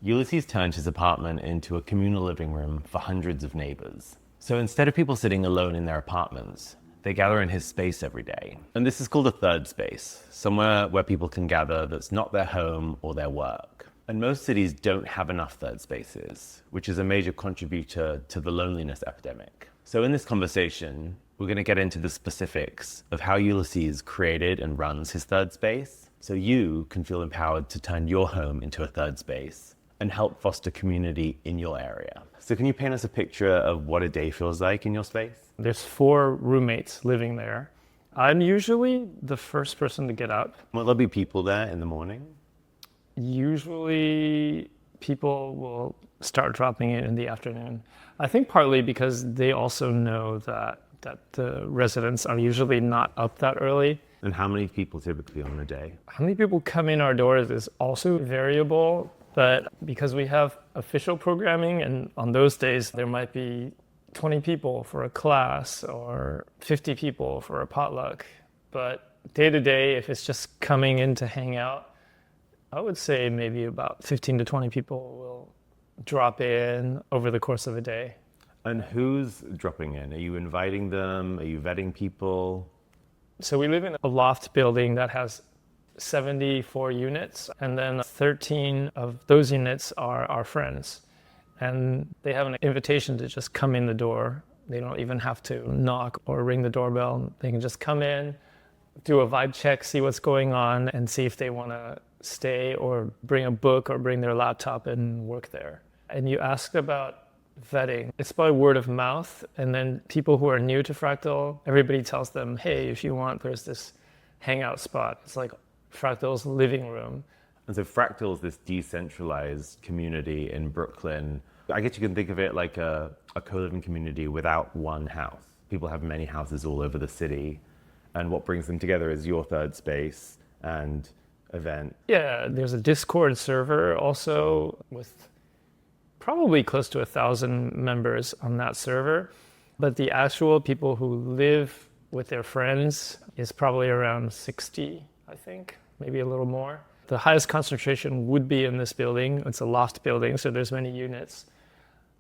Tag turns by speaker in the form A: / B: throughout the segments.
A: Ulysses turned his apartment into a communal living room for hundreds of neighbors. So instead of people sitting alone in their apartments, they gather in his space every day. And this is called a third space, somewhere where people can gather that's not their home or their work. And most cities don't have enough third spaces, which is a major contributor to the loneliness epidemic. So in this conversation, we're going to get into the specifics of how Ulysses created and runs his third space, so you can feel empowered to turn your home into a third space and help foster community in your area. So can you paint us a picture of what a day feels like in your space?
B: There's 4 roommates living there. I'm usually the first person to get up.
A: Will there be people there in the morning?
B: Usually people will start dropping in the afternoon. I think partly because they also know that the residents are usually not up that early.
A: And how many people typically on a day?
B: How many people come in our doors is also variable, but because we have official programming, and on those days there might be 20 people for a class or 50 people for a potluck. But day to day, if it's just coming in to hang out, I would say maybe about 15 to 20 people will drop in over the course of a day.
A: And who's dropping in? Are you inviting them? Are you vetting people?
B: So we live in a loft building that has 74 units, and then 13 of those units are our friends. And they have an invitation to just come in the door. They don't even have to knock or ring the doorbell. They can just come in, do a vibe check, see what's going on, and see if they want to stay or bring a book or bring their laptop and work there. And you asked about vetting. It's by word of mouth, and then people who are new to Fractal, everybody tells them, hey, if you want, there's this hangout spot. It's like Fractal's living room.
A: And so Fractal is this decentralized community in Brooklyn. I guess you can think of it like a co-living community without one house. People have many houses all over the city, and what brings them together is your third space and event.
B: Yeah, there's a Discord server also with probably close to 1,000 members on that server. But the actual people who live with their friends is probably around 60, I think, maybe a little more. The highest concentration would be in this building. It's a loft building, so there's many units.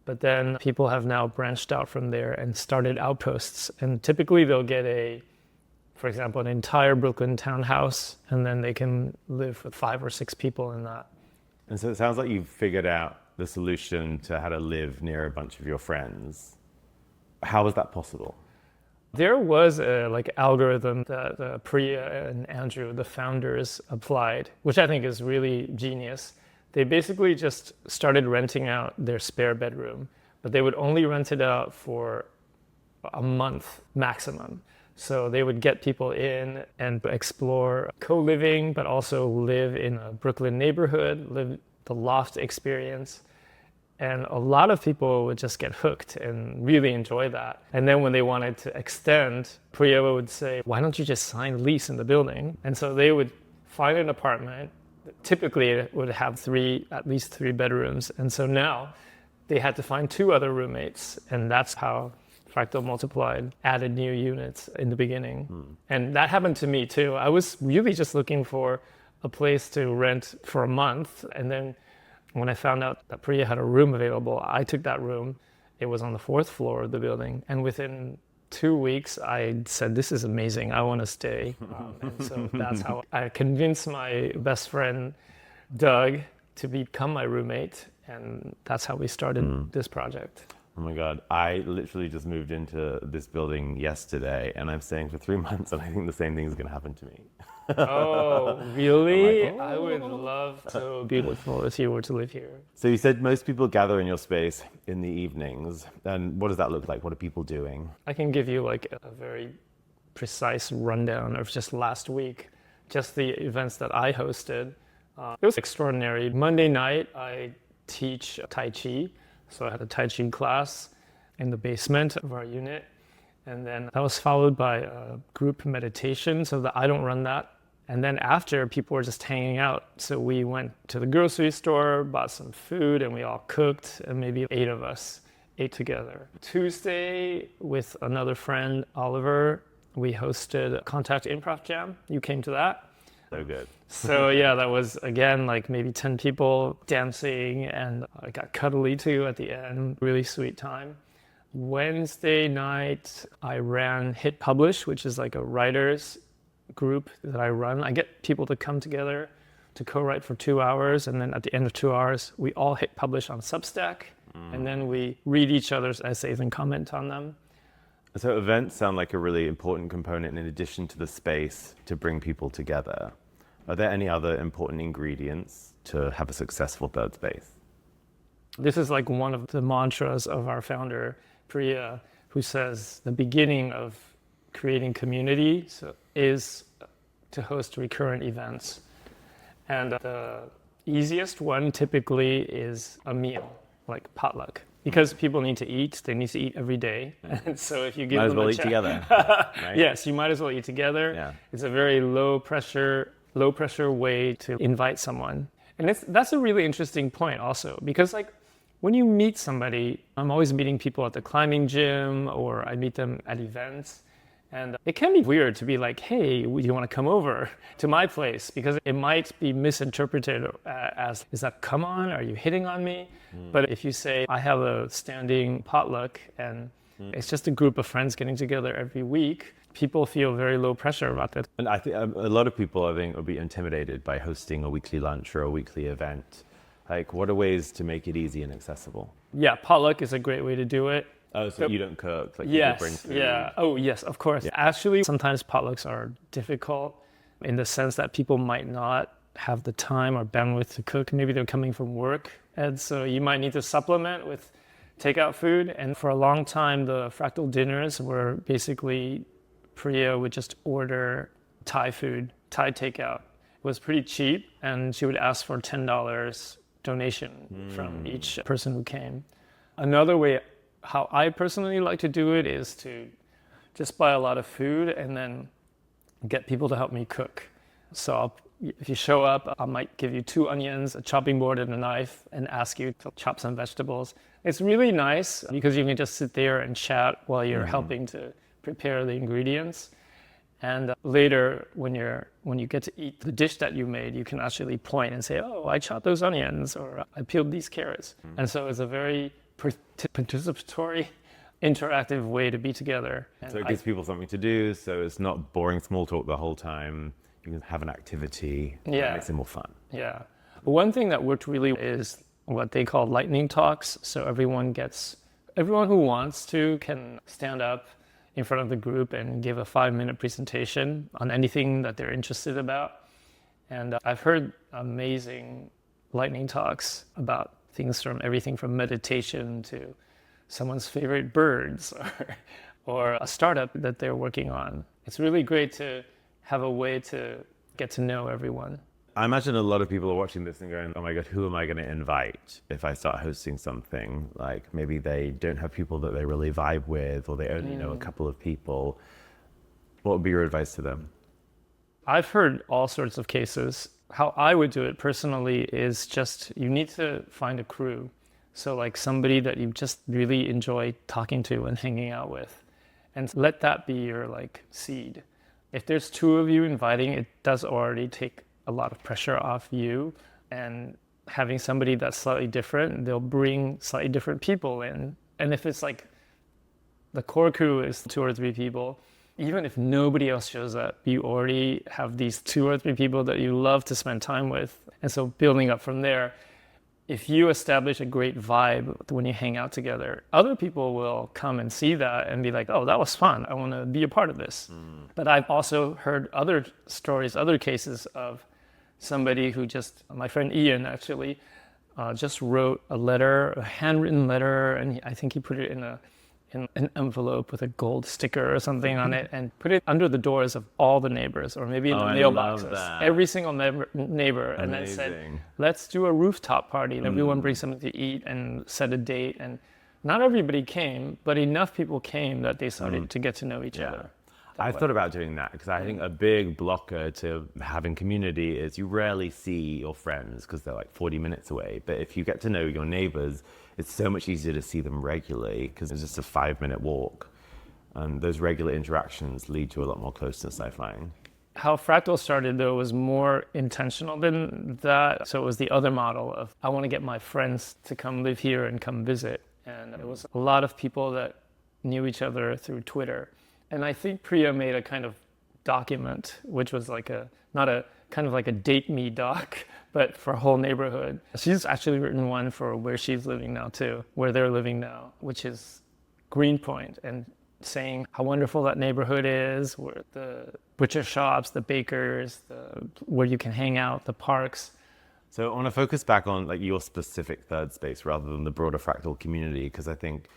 B: But then people have now branched out from there and started outposts. And typically they'll get for example, an entire Brooklyn townhouse, and then they can live with 5 or 6 people in that.
A: And so it sounds like you've figured out the solution to how to live near a bunch of your friends. How was that possible?
B: There was a algorithm that Priya and Andrew, the founders, applied, which I think is really genius. They basically just started renting out their spare bedroom, but they would only rent it out for a month maximum. So they would get people in and explore co-living, but also live in a Brooklyn neighborhood, live the loft experience. And a lot of people would just get hooked and really enjoy that. And then when they wanted to extend, Priya would say, why don't you just sign a lease in the building? And so they would find an apartment. Typically it would have at least 3 bedrooms. And so now they had to find 2 other roommates. And that's how Fractal multiplied, added new units in the beginning. And that happened to me too. I was really just looking for a place to rent for a month. And then when I found out that Priya had a room available, I took that room. It was on the 4th floor of the building. And within 2 weeks, I said, this is amazing. I want to stay. And so that's how I convinced my best friend, Doug, to become my roommate. And that's how we started this project.
A: Oh my God, I literally just moved into this building yesterday, and I'm staying for 3 months, and I think the same thing is going to happen to me.
B: Oh, really?
A: I'm like,
B: I would love to be beautiful if you were to live here.
A: So you said most people gather in your space in the evenings. And what does that look like? What are people doing?
B: I can give you a very precise rundown of just last week, just the events that I hosted. It was extraordinary. Monday night, I teach Tai Chi. So I had a Tai Chi class in the basement of our unit. And then that was followed by a group meditation, so that I don't run that. And then after, people were just hanging out. So we went to the grocery store, bought some food, and we all cooked, and maybe 8 of us ate together. Tuesday, with another friend, Oliver, we hosted a Contact Improv Jam. You came to that.
A: So good.
B: So yeah, that was again like maybe 10 people dancing, and I got cuddly too at the end. Really sweet time. Wednesday night, I ran Hit Publish, which is like a writers group that I run. I get people to come together to co-write for 2 hours, and then at the end of 2 hours, we all hit publish on Substack, and then we read each other's essays and comment on them.
A: So events sound like a really important component in addition to the space to bring people together. Are there any other important ingredients to have a successful third space?
B: This is like one of the mantras of our founder, Priya, who says the beginning of creating community is to host recurrent events. And the easiest one typically is a meal, like potluck. Because people need to eat, they need to eat every day. And so if you give them
A: might as well
B: a
A: eat together. Right?
B: Yes, you might as well eat together.
A: Yeah.
B: It's a very low pressure way to invite someone. And that's a really interesting point also, because like when you meet somebody, I'm always meeting people at the climbing gym, or I meet them at events. And it can be weird to be like, hey, do you want to come over to my place? Because it might be misinterpreted as, is that come on? Are you hitting on me? But if you say, I have a standing potluck and it's just a group of friends getting together every week, people feel very low pressure about that.
A: And I think a lot of people, I think, will be intimidated by hosting a weekly lunch or a weekly event. Like, what are ways to make it easy and accessible?
B: Yeah, potluck is a great way to do it.
A: Oh, so you don't cook? Like
B: Yes,
A: you bring food.
B: yeah. Oh, yes, of course.
A: Yeah.
B: Actually, sometimes potlucks are difficult in the sense that people might not have the time or bandwidth to cook. Maybe they're coming from work, and so you might need to supplement with takeout food. And for a long time, the fractal dinners were basically Priya would just order Thai food, Thai takeout. It was pretty cheap, and she would ask for $10 donation from each person who came. Another way how I personally like to do it is to just buy a lot of food and then get people to help me cook. So if you show up, I might give you 2 onions, a chopping board, and a knife, and ask you to chop some vegetables. It's really nice because you can just sit there and chat while you're helping to prepare the ingredients. And later, when you get to eat the dish that you made, you can actually point and say, oh, I chopped those onions, or I peeled these carrots. And so it's a very participatory, interactive way to be together. And
A: So it gives people something to do, so it's not boring small talk the whole time. You can have an activity that makes it more fun.
B: Yeah. One thing that worked really is what they call lightning talks. So everyone who wants to can stand up in front of the group and give a 5-minute presentation on anything that they're interested about. And I've heard amazing lightning talks about things from everything from meditation to someone's favorite birds or a startup that they're working on. It's really great to have a way to get to know everyone.
A: I imagine a lot of people are watching this and going, oh my God, who am I going to invite if I start hosting something? Like maybe they don't have people that they really vibe with, or they only know a couple of people. What would be your advice to them?
B: I've heard all sorts of cases. How I would do it personally is just you need to find a crew. So like somebody that you just really enjoy talking to and hanging out with, and let that be your like seed. If there's 2 of you inviting, it does already take a lot of pressure off you, and having somebody that's slightly different, they'll bring slightly different people in. And if it's like the core crew is 2 or 3 people, even if nobody else shows up, you already have these 2 or 3 people that you love to spend time with. And so building up from there, if you establish a great vibe when you hang out together, other people will come and see that and be like, oh, that was fun. I want to be a part of this. But I've also heard other stories, other cases of somebody who my friend Ian actually just wrote a letter, a handwritten letter, and I think he put it in an envelope with a gold sticker or something on it, and put it under the doors of all the neighbors, or maybe in the mailboxes, every single neighbor, and then said, let's do a rooftop party. Everyone bring something to eat and set a date. And not everybody came, but enough people came that they started to get to know each other.
A: I thought about doing that because I think a big blocker to having community is you rarely see your friends because they're like 40 minutes away. But if you get to know your neighbors, it's so much easier to see them regularly because it's just a 5-minute walk. And those regular interactions lead to a lot more closeness, I find.
B: How Fractal started, though, was more intentional than that. So it was the other model of, I want to get my friends to come live here and come visit. And it was a lot of people that knew each other through Twitter. And I think Priya made a kind of document, which was like not a kind of like a date me doc, but for a whole neighborhood. She's actually written one for where she's living now too, where they're living now, which is Greenpoint, and saying how wonderful that neighborhood is, where the butcher shops, the bakers, where you can hang out, the parks.
A: So I want to focus back on like your specific third space rather than the broader Fractal community, because I think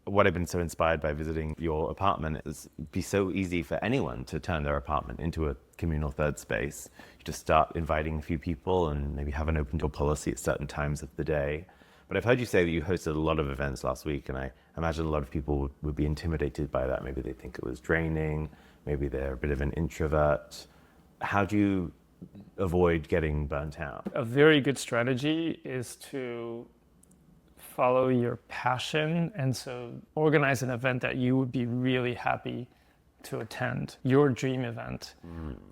A: what I've been so inspired by visiting your apartment is it'd be so easy for anyone to turn their apartment into a communal third space. You just start inviting a few people and maybe have an open door policy at certain times of the day. But I've heard you say that you hosted a lot of events last week, and I imagine a lot of people would be intimidated by that. Maybe they think it was draining, maybe they're a bit of an introvert. How do you avoid getting burnt out?
B: A very good strategy is to follow your passion, and so organize an event that you would be really happy to attend, your dream event.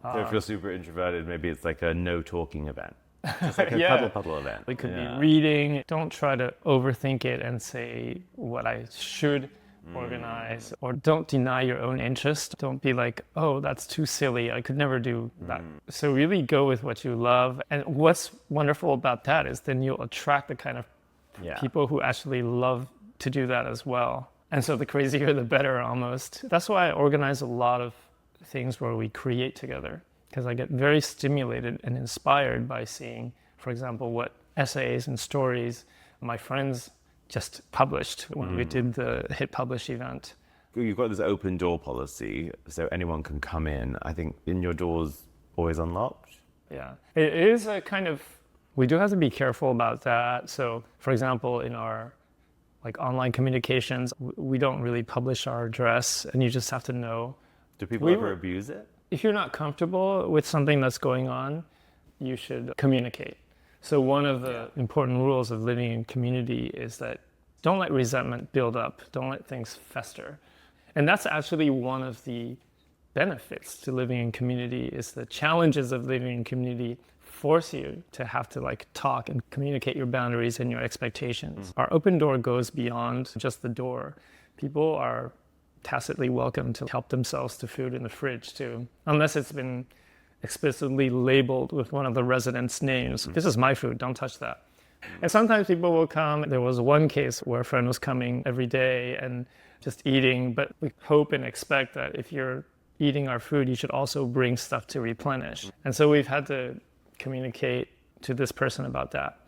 A: So if you're super introverted, maybe it's like a no talking event. Just like a puddle event.
B: It could be reading. Don't try to overthink it and say what I should organize, or don't deny your own interest. Don't be like, oh, that's too silly, I could never do that. So really go with what you love. And what's wonderful about that is then you'll attract the kind of people who actually love to do that as well. And so the crazier, the better almost. That's why I organize a lot of things where we create together, because I get very stimulated and inspired by seeing, for example, what essays and stories my friends just published when we did the Hit Publish event.
A: You've got this open door policy, so anyone can come in. I think in your doors always unlocked.
B: Yeah, it is a kind of, we do have to be careful about that. So, for example, in our like online communications, we don't really publish our address, and you just have to know.
A: Do people ever abuse it?
B: If you're not comfortable with something that's going on, you should communicate. So one of the important rules of living in community is that don't let resentment build up. Don't let things fester. And that's actually one of the benefits to living in community, is the challenges of living in community force you to have to like talk and communicate your boundaries and your expectations. Our open door goes beyond just the door. People are tacitly welcome to help themselves to food in the fridge too, unless it's been explicitly labeled with one of the residents' names. This is my food, don't touch that. And sometimes people will come. There was one case where a friend was coming every day and just eating, but we hope and expect that if you're eating our food, you should also bring stuff to replenish. And so we've had to communicate to this person about that.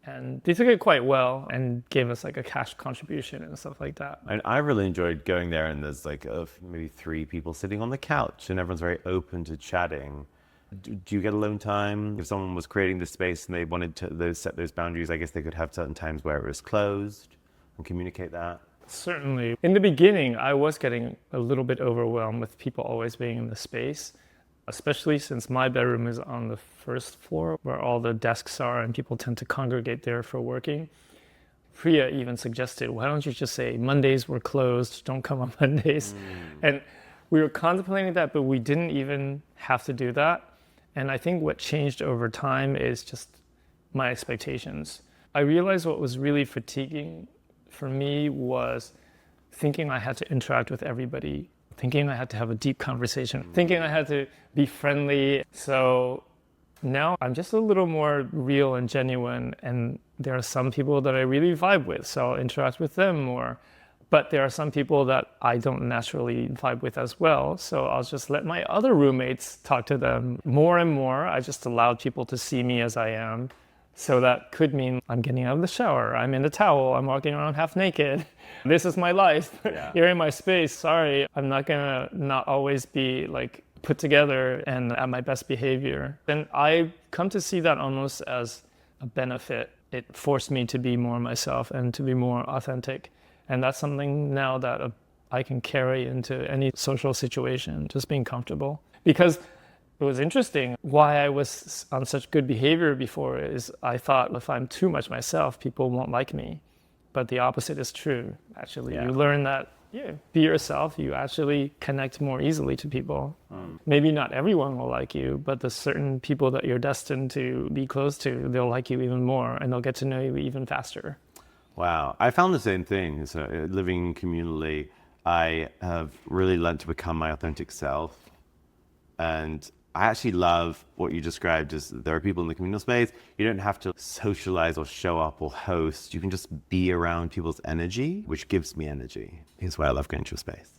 B: And they took it quite well and gave us like a cash contribution and stuff like that.
A: And I really enjoyed going there, and there's like maybe 3 people sitting on the couch, and everyone's very open to chatting. Do you get alone time? If someone was creating the space and they wanted to set those boundaries, I guess they could have certain times where it was closed and communicate that.
B: Certainly. In the beginning, I was getting a little bit overwhelmed with people always being in the space, especially since my bedroom is on the first floor where all the desks are and people tend to congregate there for working. Priya even suggested, why don't you just say Mondays were closed, don't come on Mondays. And we were contemplating that, but we didn't even have to do that. And I think what changed over time is just my expectations. I realized what was really fatiguing for me was thinking I had to interact with everybody, thinking I had to have a deep conversation, thinking I had to be friendly. So now I'm just a little more real and genuine, and there are some people that I really vibe with, so I'll interact with them more. But there are some people that I don't naturally vibe with as well, so I'll just let my other roommates talk to them more and more. I just allowed people to see me as I am. So that could mean I'm getting out of the shower, I'm in the towel, I'm walking around half naked. This is my life. You're in my space. Sorry, I'm not gonna not always be like put together and at my best behavior. And I come to see that almost as a benefit. It forced me to be more myself and to be more authentic. And that's something now that I can carry into any social situation, just being comfortable. Because it was interesting why I was on such good behavior before is I thought if I'm too much myself, people won't like me. But the opposite is true, actually. You learn that Yeah, be yourself. You actually connect more easily to people. Maybe not everyone will like you, but the certain people that you're destined to be close to, they'll like you even more and they'll get to know you even faster.
A: Wow. I found the same thing. So living communally, I have really learned to become my authentic self. And I actually love what you described as there are people in the communal space. You don't have to socialize or show up or host. You can just be around people's energy, which gives me energy. Here's why I love going to a space.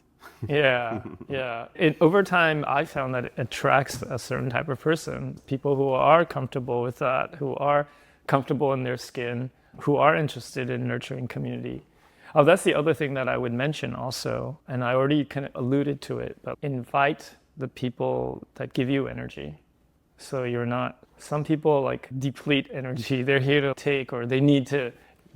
B: Yeah, yeah. Over time, I found that it attracts a certain type of person. People who are comfortable with that, who are comfortable in their skin, who are interested in nurturing community. Oh, that's the other thing that I would mention also, and I already kind of alluded to it, but invite the people that give you energy. So you're not, some people like deplete energy. They're here to take, or they need to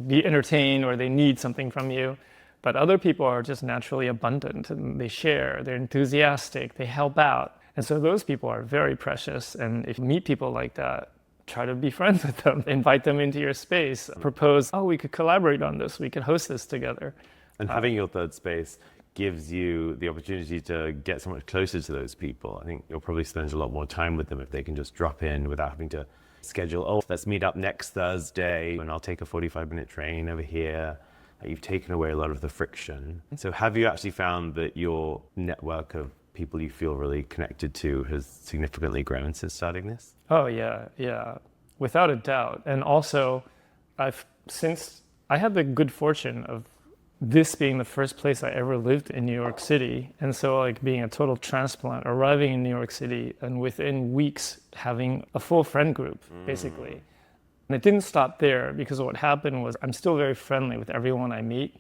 B: be entertained, or they need something from you. But other people are just naturally abundant and they share, they're enthusiastic, they help out. And so those people are very precious. And if you meet people like that, try to be friends with them, invite them into your space, propose, oh, we could collaborate on this, we could host this together.
A: And having your third space gives you the opportunity to get so much closer to those people. I think you'll probably spend a lot more time with them if they can just drop in without having to schedule, oh, let's meet up next Thursday and I'll take a 45-minute train over here. You've taken away a lot of the friction. So have you actually found that your network of people you feel really connected to has significantly grown since starting this?
B: Oh, yeah, without a doubt. And also, since I had the good fortune of this being the first place I ever lived in New York City. And so like being a total transplant, arriving in New York City and within weeks having a full friend group, basically. And it didn't stop there because what happened was I'm still very friendly with everyone I meet.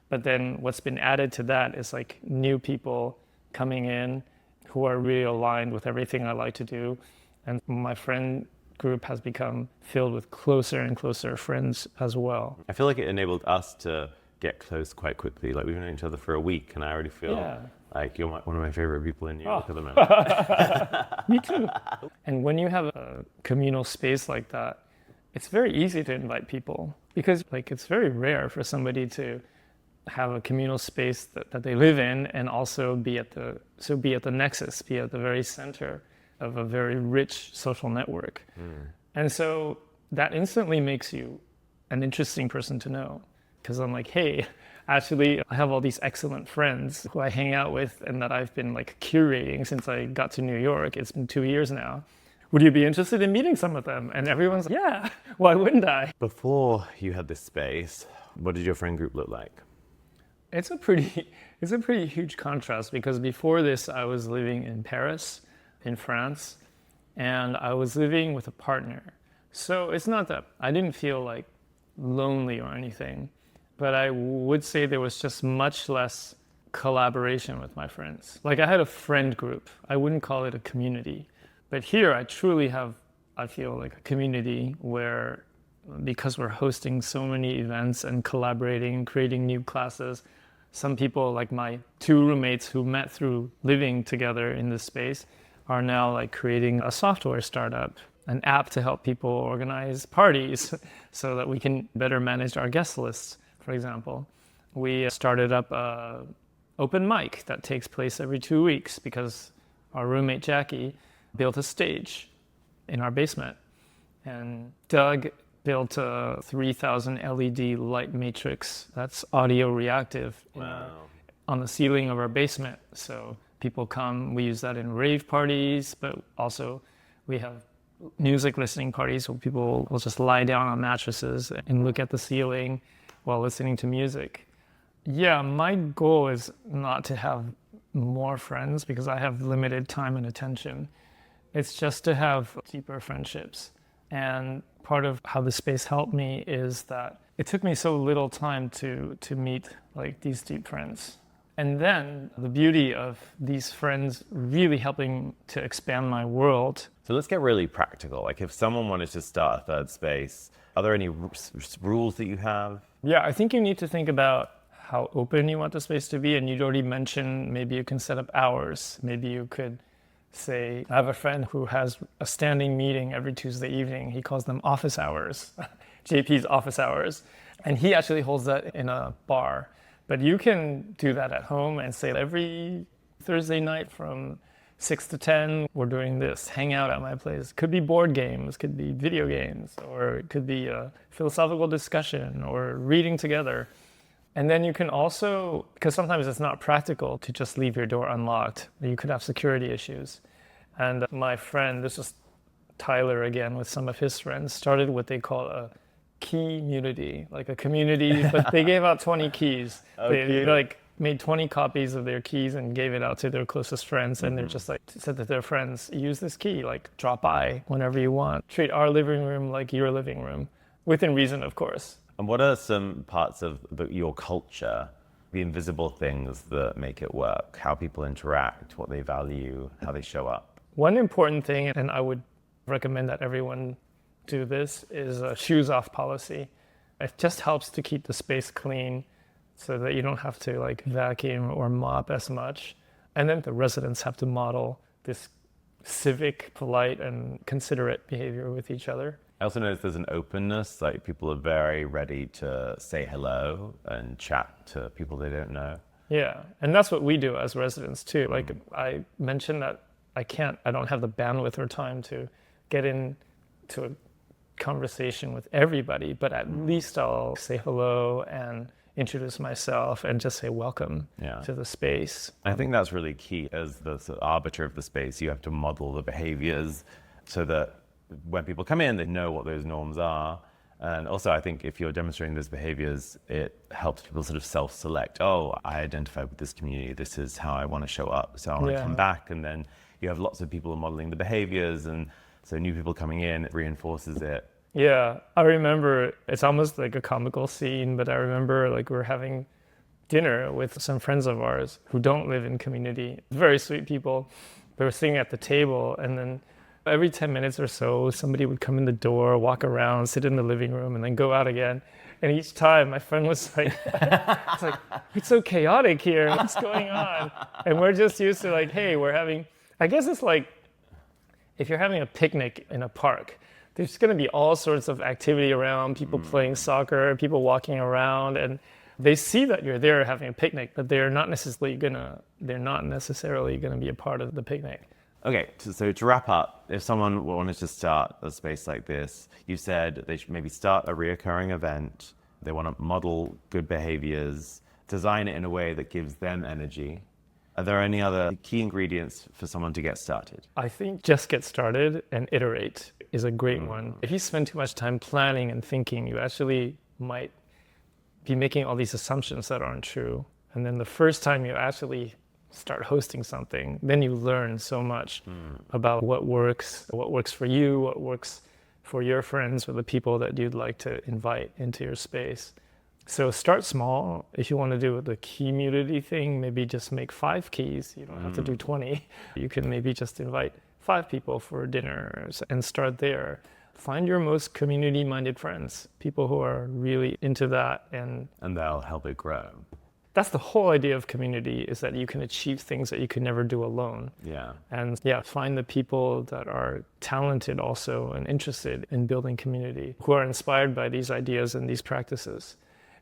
B: But then what's been added to that is like new people coming in who are really aligned with everything I like to do. And my friend group has become filled with closer and closer friends as well.
A: I feel like it enabled us to get close quite quickly. Like we've known each other for a week and I already feel like you're one of my favorite people in New York at the moment.
B: Me too. And when you have a communal space like that, it's very easy to invite people because like it's very rare for somebody to have a communal space that they live in and also be at the nexus, be at the very center of a very rich social network. And so that instantly makes you an interesting person to know because I'm like, hey, actually I have all these excellent friends who I hang out with and that I've been like curating since I got to New York. It's been 2 years now. Would you be interested in meeting some of them? And everyone's like, yeah, why wouldn't I?
A: Before you had this space, what did your friend group look like?
B: It's a pretty huge contrast because before this I was living in Paris, in France, and I was living with a partner. So it's not that I didn't feel like lonely or anything, but I would say there was just much less collaboration with my friends. Like I had a friend group. I wouldn't call it a community. But here I truly have, I feel like a community where because we're hosting so many events and collaborating and creating new classes, some people like my 2 roommates who met through living together in this space are now like creating a software startup, an app to help people organize parties so that we can better manage our guest lists, for example. We started up an open mic that takes place every 2 weeks because our roommate Jackie built a stage in our basement. And Doug built a 3,000 LED light matrix that's audio reactive on the ceiling of our basement. So people come, we use that in rave parties, but also we have music listening parties where people will just lie down on mattresses and look at the ceiling while listening to music. Yeah, my goal is not to have more friends because I have limited time and attention. It's just to have deeper friendships. And part of how the space helped me is that it took me so little time to meet like these deep friends. And then the beauty of these friends really helping to expand my world.
A: So let's get really practical. Like if someone wanted to start a third space, are there any rules that you have?
B: Yeah, I think you need to think about how open you want the space to be. And you'd already mentioned maybe you can set up hours. Maybe you could say, I have a friend who has a standing meeting every Tuesday evening. He calls them office hours, JP's office hours. And he actually holds that in a bar. But you can do that at home and say every Thursday night from 6 to 10, we're doing this, hang out at my place. Could be board games, could be video games, or it could be a philosophical discussion or reading together. And then you can also, because sometimes it's not practical to just leave your door unlocked. You could have security issues. And my friend, this is Tyler again with some of his friends, started what they call a key-munity, like a community, but they gave out 20 keys. They like made 20 copies of their keys and gave it out to their closest friends. And they're just like, said to their friends, use this key, like drop by whenever you want. Treat our living room like your living room, within reason, of course.
A: And what are some parts of your culture, the invisible things that make it work? How people interact, what they value, how they show up?
B: One important thing, and I would recommend that everyone do this, is a shoes off policy. It just helps to keep the space clean so that you don't have to like vacuum or mop as much. And then the residents have to model this civic, polite, and considerate behavior with each other.
A: I also notice there's an openness, like people are very ready to say hello and chat to people they don't know.
B: Yeah, and that's what we do as residents too. Like I mentioned that I don't have the bandwidth or time to get into a conversation with everybody, but at least I'll say hello and introduce myself and just say welcome to the space.
A: I think that's really key. As the sort of arbiter of the space, you have to model the behaviors so that when people come in, they know what those norms are. And also, I think if you're demonstrating those behaviors, it helps people sort of self-select. Oh, I identify with this community. This is how I want to show up. So I want to come back. And then you have lots of people modeling the behaviors. And so new people coming in, it reinforces it.
B: Yeah, I remember it's almost like a comical scene, but I remember like we're having dinner with some friends of ours who don't live in community, very sweet people. They were sitting at the table, and then every 10 minutes or so, somebody would come in the door, walk around, sit in the living room, and then go out again. And each time my friend was like, it's so chaotic here. What's going on? And we're just used to like, hey, I guess it's like if you're having a picnic in a park, there's going to be all sorts of activity around, people playing soccer, people walking around, and they see that you're there having a picnic, but they're not necessarily going to be a part of the picnic.
A: Okay, so to wrap up, if someone wanted to start a space like this, you said they should maybe start a reoccurring event, they want to model good behaviors, design it in a way that gives them energy. Are there any other key ingredients for someone to get started?
B: I think just get started and iterate is a great one. If you spend too much time planning and thinking, you actually might be making all these assumptions that aren't true. And then the first time you actually start hosting something, then you learn so much about what works for you, what works for your friends or the people that you'd like to invite into your space. So start small. If you want to do the community thing, maybe just make 5 keys. You don't have to do 20. You can maybe just invite 5 people for dinner and start there. Find your most community-minded friends, people who are really into that. And
A: they'll help it grow.
B: That's the whole idea of community, is that you can achieve things that you can never do alone.
A: Yeah.
B: And find the people that are talented also and interested in building community, who are inspired by these ideas and these practices.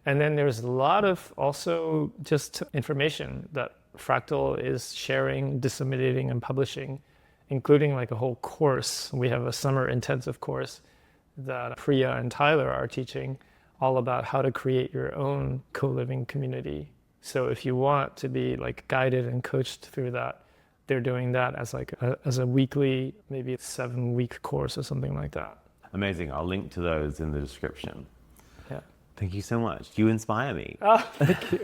B: And then there's a lot of also just information that Fractal is sharing, disseminating, and publishing, including like a whole course. We have a summer intensive course that Priya and Tyler are teaching, all about how to create your own co-living community. So if you want to be like guided and coached through that, they're doing that as a weekly, maybe 7-week course or something like that.
A: Amazing. I'll link to those in the description.
B: Yeah.
A: Thank you so much. You inspire me.
B: Oh, thank you.